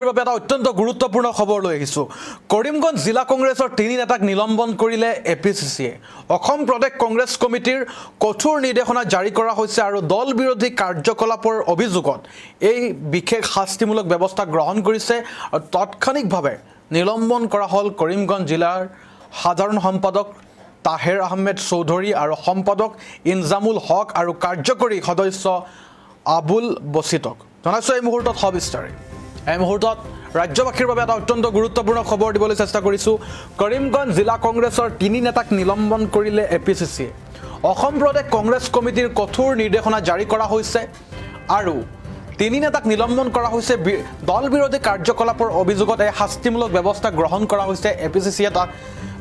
বাবে এটা অত্যন্ত গুৰুত্বপূৰ্ণ খবৰ লৈ আহিছো কৰিমগঞ্জ জিলা কংগ্ৰেছৰ তিনি নেতাক নিলম্বন কৰিলে এপিচিচিয়ে অসম প্ৰদেশ কংগ্ৰেছ কমিটিৰ কঠোৰ নিৰ্দেশনা জাৰি কৰা হৈছে আৰু দল বিৰোধী কাৰ্যকলাপৰ অভিযোগত এই বিশেষ শাস্তিমূলক ব্যৱস্থা গ্ৰহণ কৰিছে আৰু তাৎক্ষণিকভাৱে নিলম্বন কৰা হল কৰিমগঞ্জ জিলাৰ সাধাৰণ সম্পাদক তাহেৰ আহমেদ চৌধুৰী আৰু সম্পাদক ইনজামুল হক আৰু কাৰ্যকৰী সদস্য আবুল বছিতক জনাইছো এই মুহূৰ্তত সবিস্তাৰে এই মুহূৰ্তত ৰাজ্যবাসীৰ বাবে এটা অত্যন্ত গুৰুত্বপূৰ্ণ খবৰ দিবলৈ চেষ্টা কৰিছো কৰিমগঞ্জ জিলা কংগ্ৰেছৰ তিনি নেতাক নিলম্বন কৰিলে এপিচিচিয়ে অসম প্ৰদেশ কংগ্ৰেছ কমিটিৰ কঠোৰ নিৰ্দেশনা জাৰি কৰা হৈছে আৰু তিনি নেতাক নিলম্বন কৰা হৈছে দল বিৰোধী কাৰ্যকলাপৰ অভিযোগত এই শাস্তিমূলক ব্যৱস্থা গ্ৰহণ কৰা হৈছে এপিচিচিয়ে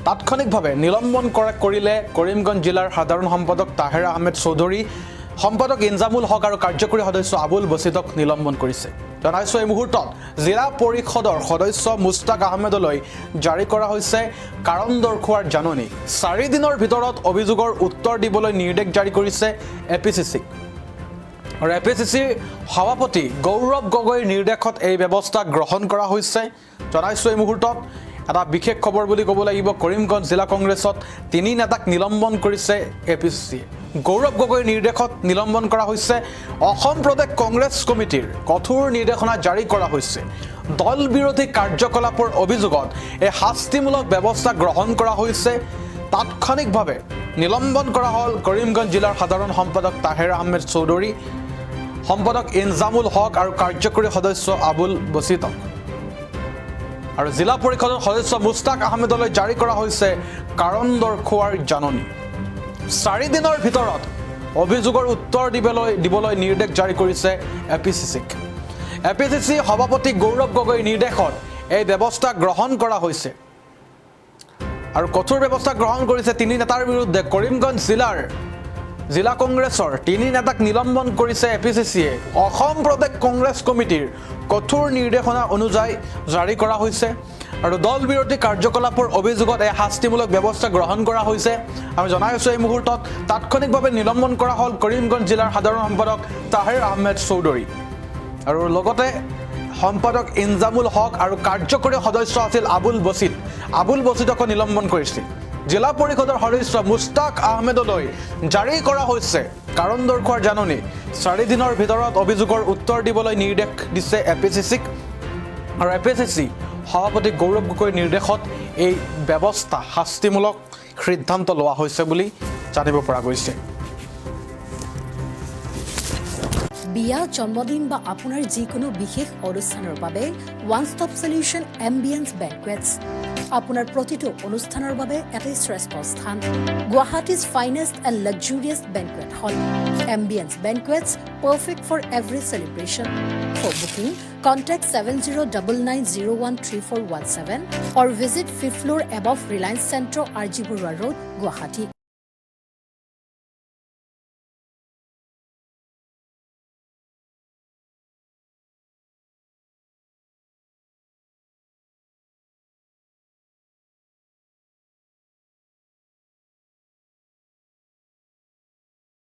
তাৎক্ষণিকভাৱে নিলম্বন কৰিলে কৰিমগঞ্জ জিলাৰ সাধাৰণ সম্পাদক তাহেৰ আহমেদ চৌধুৰী সম্পাদক ইনজামুল হক আৰু কাৰ্যকৰী সদস্য আবুল বছিতক নিলম্বন কৰিছে জনাইছো এই মুহূৰ্তত জিলা পৰিষদৰ সদস্য মুস্তাক আহমেদলৈ জাৰি কৰা হৈছে কাৰণ দৰ্শোৱাৰ জাননী 4 দিনৰ ভিতৰত অভিযোগৰ উত্তৰ দিবলৈ নিৰ্দেশ জাৰি কৰিছে এপিচিচিক আৰু এপিচিচিৰ সভাপতি গৌৰৱ গগৈৰ নিৰ্দেশত এই ব্যৱস্থা গ্ৰহণ কৰা হৈছে জনাইছো এই মুহূৰ্তত এটা বিশেষ খবৰ বুলি ক'ব লাগিব কৰিমগঞ্জ জিলা কংগ্ৰেছত তিনি নেতাক নিলম্বন কৰিছে এপিচিচিয়ে গৌৰৱ গগৈৰ নিৰ্দেশত নিলম্বন কৰা হৈছে অসম প্ৰদেশ কংগ্ৰেছ কমিটিৰ কঠোৰ নিৰ্দেশনা জাৰি কৰা হৈছে দল বিৰোধী কাৰ্যকলাপৰ অভিযোগত এই শাস্তিমূলক ব্যৱস্থা গ্ৰহণ কৰা হৈছে তাৎক্ষণিকভাৱে নিলম্বন কৰা হ'ল কৰিমগঞ্জ জিলাৰ সাধাৰণ সম্পাদক তাহেৰ আহমেদ চৌধুৰী সম্পাদক ইনজামুল হক আৰু কাৰ্যকৰী সদস্য আবুল বছিতক আৰু জিলা পৰিষদৰ সদস্য মুস্তাক আহমেদলৈ জাৰি কৰা হৈছে কাৰণ দৰ্শোৱাৰ জাননী 4 দিনৰ ভিতৰত অভিযোগৰ উত্তৰ দিবলৈ নিৰ্দেশ জাৰি কৰিছে এপিচিচিক এপিচিচি সভাপতি গৌৰৱ গগৈৰ নিৰ্দেশত এই ব্যৱস্থা গ্ৰহণ কৰা হৈছে আৰু কঠোৰ ব্যৱস্থা গ্ৰহণ কৰিছে তিনি নেতাৰ বিৰুদ্ধে কৰিমগঞ্জ জিলা কংগ্ৰেছৰ তিনি নেতাক নিলম্বন কৰিছে এপিচিচিয়ে অসম প্ৰদেশ কংগ্ৰেছ কমিটিৰ কঠোৰ নিৰ্দেশনা অনুযায়ী জাৰি কৰা হৈছে আৰু দল বিৰোধী কাৰ্যকলাপৰ অভিযোগত এই শাস্তিমূলক ব্যৱস্থা গ্ৰহণ কৰা হৈছে আমি জনাই আছো এই মুহূৰ্তত তাৎক্ষণিকভাৱে নিলম্বন কৰা হ'ল কৰিমগঞ্জ জিলাৰ সাধাৰণ সম্পাদক তাহেৰ আহমেদ চৌধুৰী আৰু লগতে সম্পাদক ইনজামুল হক আৰু কাৰ্যকৰী সদস্য আছিল আবুল বছিতক নিলম্বন কৰিছিল জিলা পৰিষদৰ সদস্য মুস্তাক আহমেদলৈ জাৰি কৰা হৈছে কাৰণ দৰ্শোৱাৰ জাননী 4 দিনৰ ভিতৰত অভিযোগৰ উত্তৰ দিবলৈ নিৰ্দেশ দিছে এপিচিচিক আৰু এপিচিচি সভাপতি গৌৰৱ গগৈৰ নিৰ্দেশত এই ব্যৱস্থা শাস্তিমূলক সিদ্ধান্ত লোৱা হৈছে বুলি জানিব পৰা গৈছে বিয়া জন্মদিন বা আপোনাৰ যিকোনো বিশেষ অনুষ্ঠানৰ বাবে one stop solution ambience banquets আপোনাৰ প্ৰতিটো অনুষ্ঠানৰ বাবে এটা শ্ৰেষ্ঠ স্থান Guwahati's finest and luxurious banquet hall ambience banquets perfect for every celebration. For booking, contact 7099013417 or visit 5th floor above Reliance Centro, RG Burwa Road, Guwahati.